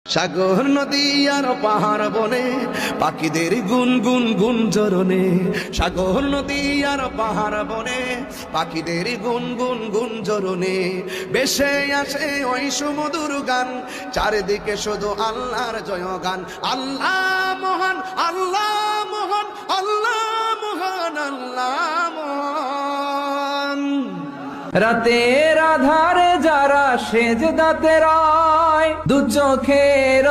সাগর নদী আর পাহাড় বনে পাখিদের গুনগুন গুঞ্জরণে, সাগর নদী আর পাহাড় বনে পাখিদের গুনগুন গুঞ্জরণে বেশে আসে ওই সুমধুর গান, চারিদিকে শুধু আল্লাহর জয়গান। আল্লাহ মহান, আল্লাহ মহান, আল্লাহ মহান, আল্লাহ মহান। রাতের আধারে যারা সেজদাতে রয়, দু চোখের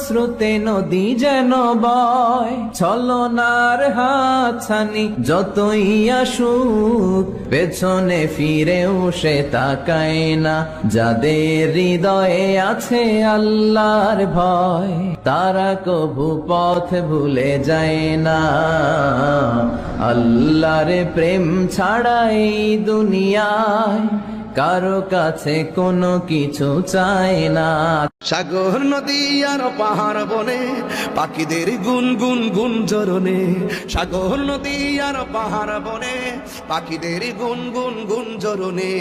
শ্রুতে নদী যেন বয়। ছলনার হাতছানি যতই আসুক, পেছনে ফিরেও সে তাকায় না। যাদের হৃদয়ে আছে আল্লাহর ভয়, তারা কভু পথ ভুলে যায় না। আল্লাহর প্রেম ছাড়া এই দুনিয়ায় কারো কাছে কোনো কিছু চায় না। সাগর নদী আর পাহাড় বনে পাখিদের গুনগুন গুঞ্জরণে, সাগর নদী আর পাহাড় বনে পাখিদের গুনগুন গুঞ্জরণে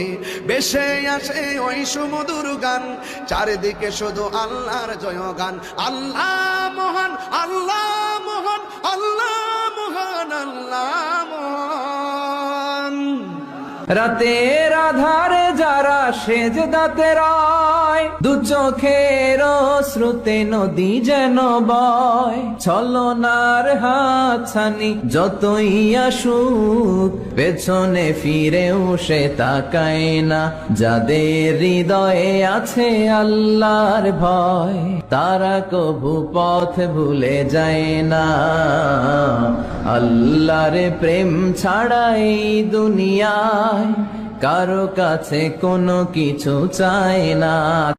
বেশে আসে ওই সুমধুর গান, চারিদিকে শুধু আল্লাহর জয়গান। আল্লাহ মহান, আল্লাহ মহান, আল্লাহ মহান, আল্লাহ মহান। রাতের আধারে যারা সেজদাতে রয়, দু চোখের শ্রুতে নদী যেন বয়। ছলনার হাতছানি যতই আসুক, পেছনে ফিরেও সে তাকায় না। যাদের হৃদয়ে আছে আল্লাহর ভয়, তারা কভু পথ ভুলে যায় না। আল্লাহর প্রেম ছাড়া এই দুনিয়ায় কারো কাছে কোনো কিছু চায় না।